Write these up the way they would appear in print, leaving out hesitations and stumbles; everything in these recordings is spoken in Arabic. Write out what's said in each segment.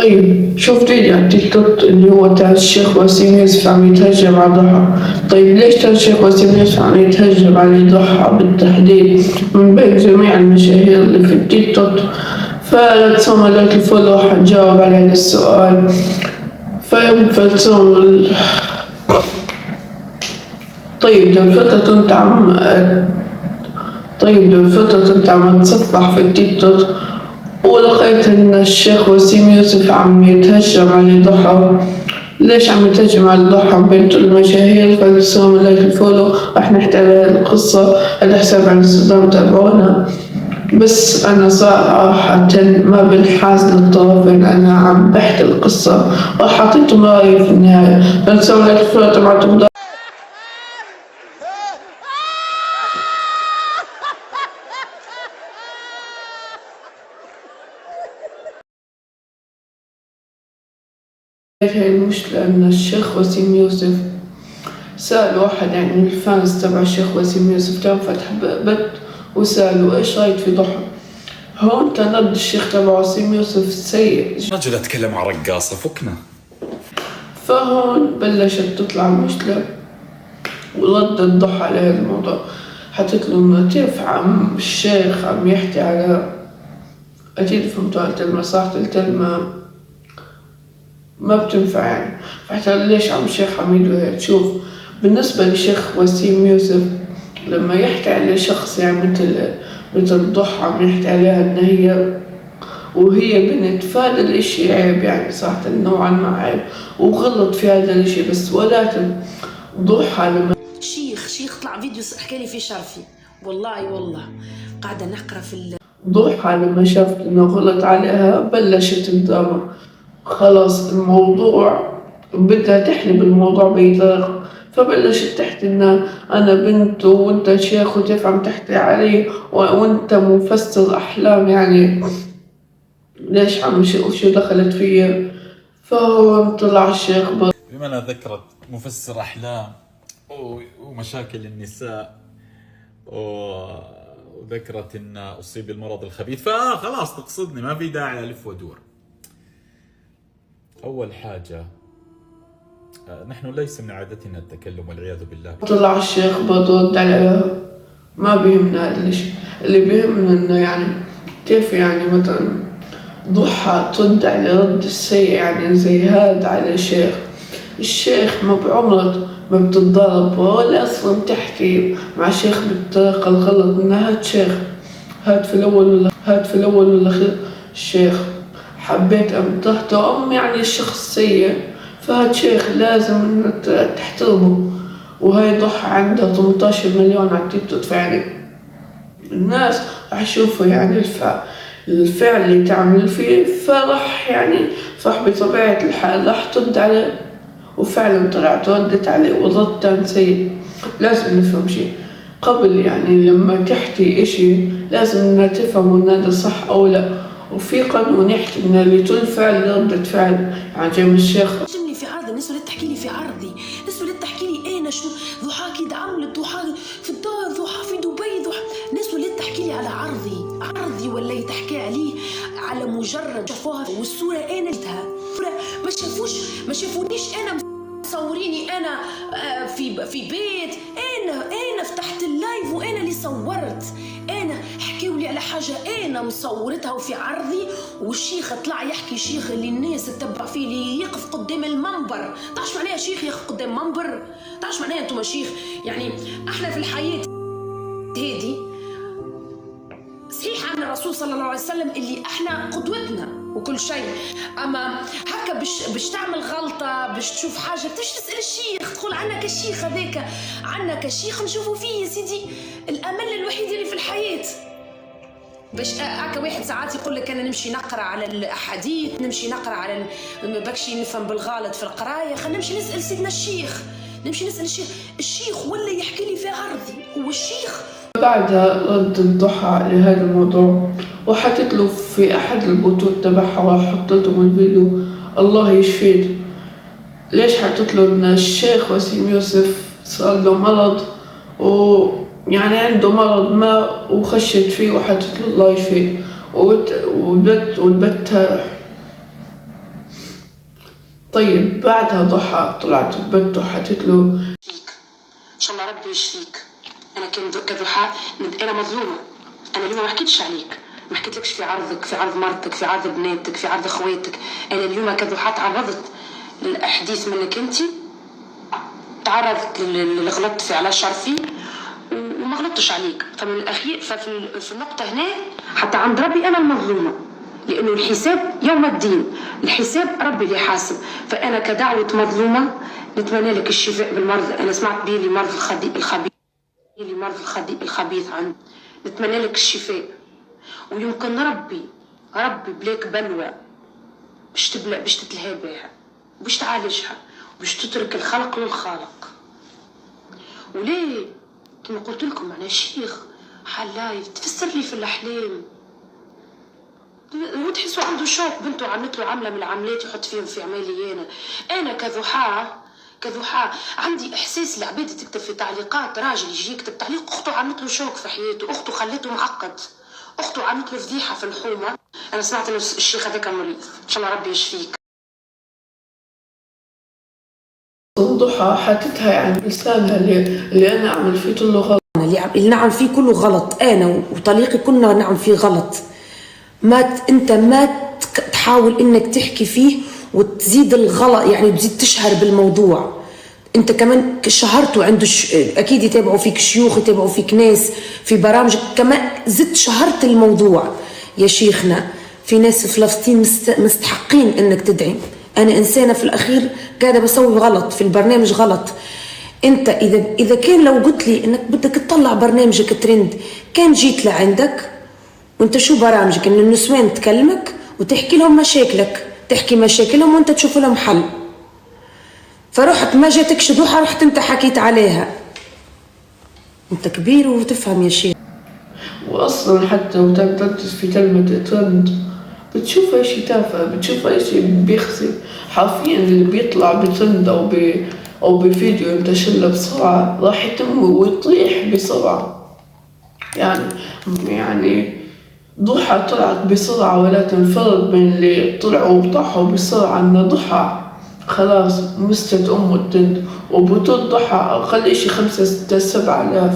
طيب شوف فيديو على التيك توك اللي هو تاع الشيخ وسيم يوسف عم يتهجم على ضحى. طيب ليش تاع الشيخ وسيم يوسف عم يتهجم على ضحى بالتحديد من بين جميع المشاهير اللي في التيك توك؟ فلا تسوم لايك الفولو حنجاوب على هذا السؤال. فلتسوم طيب لو فترة انت عم تصفح في التيك توك ولقيت ان الشيخ وسيم يوسف عم يتهجم على ضحى. ليش عم يتهجم على ضحى بنت المشاهير؟ فلتسوم لايك الفولو. راح نحكي على هذه القصة على حساب الانستغرام تابعونا. بس أنا صراحة ما بنحاز للطرفين، أنا عم بحكي القصة وحطيتهم رأيي في النهاية. فلتسوم لايك الفولو تبعتم هاي المشكلة إن الشيخ وسيم يوسف سأل واحد يعني من الفانز تبع الشيخ وسيم يوسف كان فتح بث وسأله إيش رأيك في ضحى؟ هون كان رد الشيخ تبع وسيم يوسف سيء. رجل أتكلم عن رقاصة فكنا. فهون بلشت تطلع المشكلة وردت ضحى على هذا الموضوع. حطيت له إنه كيف عم الشيخ عم يحكي على أكيد فهمتوا الكلمة صح، الكلمة ما بتنفع يعني. فحتى ليش عم الشيخ عم يقول هيك؟ شوف بالنسبة للشيخ وسيم يوسف لما يحكي على شخص يعني مثل ضحى عم يحكي عليها إن هي وهي بنت، فهذا الاشي عيب يعني صراحة نوعا ما عيب وغلط في هذا الاشي. بس ولكن ضحى لما شيخ طلع فيديو حكى لي في شرفي والله قاعدة نقرا في ضحى لما شافت انه غلط عليها بلشت الدراما. خلاص الموضوع بدها تحلب الموضوع بطريقة، فبلشت تحكي إن أنا بنت وأنت شيخ وكيف عم تحكي علي وأنت مفسر أحلام يعني ليش عم وشو دخلت فيا. فهون طلع الشيخ بما أنها ذكرت مفسر أحلام ومشاكل النساء وذكرت أن أصيب بالمرض الخبيث فخلاص تقصدني، ما في داعي ألف ودور. أول حاجة نحن ليس من عادتنا التكلم والعياذ بالله. طلع الشيخ برد عليها ما بيهمنا هذا الشيء، اللي بيهمنا إنه يعني كيف يعني مثلا ضحى ترد على رد السيء يعني زي هاد على الشيخ ما بعمرك ما بتتضرب ولا أصلا تحكي مع شيخ بالطريقة الغلط. إن هاد شيخ هاد في الأول والأخير الشيخ حبيت أم يعني الشخص سيء، فهاد شيخ لازم إنك تحترمه. وهي ضحى عندها 18 مليون على التيك توك، يعني الناس راح يشوفوا يعني الفعل اللي تعمل فيه فرح بطبيعة الحال راح ترد عليه. وفعلا طلعت ردت عليه ورد كان سيء. لازم نفهم شيء قبل يعني لما تحكي اشي لازم إنك تفهم إن هذا صح أو لا، وفي قانون يحكي إن اللي كل فعل ردة فعل. يعني جاي من الشيخ جملي في عرضي، الناس اللي تحكي لي في عرضي، الناس اللي تحكي لي انا شو ضحى كده عملت، ضحى في الدار، ضحى في دبي، ضحى الناس اللي تحكي لي على عرضي ولا تحكي عليه على مجرد شافوها والصورة انا لتها ما شافونيش انا مصوريني انا في بيت، انا فتحت اللايف وانا اللي صورت، انا حكيوا لي على حاجه انا مصورتها وفي عرضي. والشيخ طلع يحكي، شيخ اللي الناس تتبع فيه اللي يقف قدام المنبر. تعرفش معناها شيخ يقف قدام منبر؟ تعرفش معناها انتم شيخ؟ يعني احنا في الحياه هذه صحيح عن الرسول صلى الله عليه وسلم اللي احنا قدوتنا وكل شيء، اما هكا باش تعمل غلطه، باش تشوف حاجه باش تسال الشيخ، تقول عنك الشيخ هذاك عنك الشيخ نشوفوا فيه يا سيدي الامل الوحيد اللي في الحياه. باش هكا واحد ساعات يقول لك انا نمشي نقرا على الاحاديث، نمشي نقرا على بكشي نفهم بالغلط في القرايه، خلينا نمشي نسال سيدنا الشيخ، نمشي نسال الشيخ ولا يحكي لي في عرضي هو الشيخ. بعدها ردت ضحى على هذا الموضوع وحطيت له في أحد البثوث تبعها وحطيت له الفيديو الله يشفيك. ليش حطيت له إن الشيخ وسيم يوسف صار له مرض ويعني عنده مرض ما وخشت فيه وحطيت له الله يشفيك والبت طيب بعدها ضحى طلعت ببت وحكت له فيك ان شاء الله ربي يشفيك. انا كضحى انا مظلومه. انا اليوم ما حكيتش عليك، ما حكيتلكش في عرضك، في عرض مرتك، في عرض بناتك، في عرض اخواتك. انا اليوم كضحى تعرضت للاحاديث منك انت، تعرضت لغلطت في على شرفي وما غلطتش عليك. فمن الاخير في النقطه هنا حتى عند ربي انا المظلومه، لانه الحساب يوم الدين، الحساب ربي اللي يحاسب. فانا كدعوه مظلومه نتمنى لك الشفاء بالمرض. انا سمعت بيه لي مرض الخبيث عند، نتمنى لك الشفاء. ويمكن ربي بلاك بلوى باش تتلهى بها وباش تعالجها وباش تترك الخلق للخالق. وليه كما قلت لكم انا شيخ حلايف تفسر لي في الاحلام، وتحسوا عنده شوق بنته عملت له عمله من العملات يحط فيهم في عمالي. انا كذحى عندي احساس العباد تكتب في تعليقات، راجل يجي يكتب تعليق اخته عملت له شوق في حياته، اخته خلته معقد، اخته عملت له فضيحه في الحومه. انا سمعت انه الشيخ هذاك مريض، ان شاء الله ربي يشفيك. ضحى حكتها يعني بلسانها اللي انا اعمل فيه كله غلط، اللي نعم فيه كله غلط، انا وطليقي كنا نعم فيه غلط. انت ما تحاول انك تحكي فيه وتزيد الغلط، يعني تزيد تشهر بالموضوع. انت كمان شهرته عنده اكيد يتابعوا فيك شيوخ، يتابعوا فيك ناس في برامج، كمان زدت شهرت الموضوع. يا شيخنا في ناس في فلسطين مستحقين انك تدعم. انا انسانه في الاخير قاعده بسوي غلط في البرنامج غلط. انت اذا كان لو قلت لي انك بدك تطلع برنامجك ترند، كان جيت لعندك وانت شو برامجك ان النسوان تكلمك وتحكي لهم مشاكلك، تحكي مشاكلهم وانت تشوف لهم حل. فرحت ما جاتكش ضحى، رحت انت حكيت عليها. انت كبير وتفهم يا شيخ. واصلا حتى وتركز في كلمة ترند بتشوف اي شيء تافه، بتشوف اي شيء بيخزي. حرفيا اللي بيطلع بترند او بفيديو ينتشر له بسرعة راح يتم ويطيح بسرعة. يعني ضحى طلعت بسرعة، ولكن الفرق بين اللي طلعوا وطاحوا بسرعة ان ضحى خلاص مستت الترند، وبطول ضحى اقل اشي 5 6 7,000،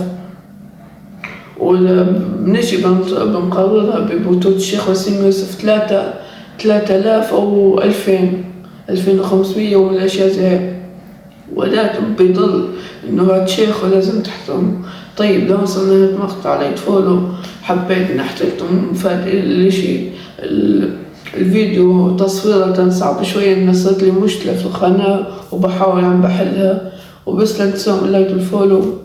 ونجي بنقررها ببطولة الشيخ وسيم يوسف 3,000 أو 2,500 ومن الأشياء زي. ولكن بيضل إنه هاد شيخ ولازم تحترمه. طيب لو وصلنا للمقطع على فولو، حبيت إن أحترمكم فات الإشي الفيديو تصويره صعب شوية، إن صارت لي مشكلة في القناة وبحاول عم بحلها، وبس لا تنسوا لايك والفولو.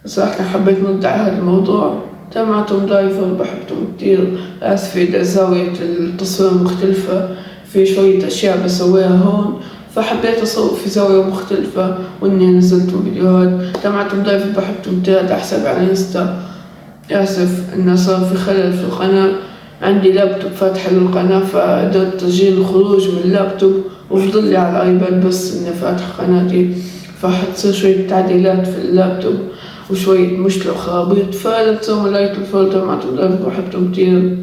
صراحة حبيت نرد على هذا الموضوع. تابعتم ضيفة بحبتم كتير، آسفة إذا زاوية التصوير مختلفة، في شوية أشياء بسويها هون فحبيت أصور في زاوية مختلفة، وإني نزلت فيديوهات. تابعتم ضيفة بحبتم كتير على حسابي على انستا. آسف إنه صار في خلل في القناة، عندي لابتوب فاتح للقناة فقدرت تسجيل الخروج من اللابتوب وفضل لي على الآيباد بس إني فاتح قناتي، فحتصير شوية تعديلات في اللابتوب وشوية مشكلة وخرابيط. فلا تنسوا لايك والفولو. تابعتم ضيفة بحبتم كتير.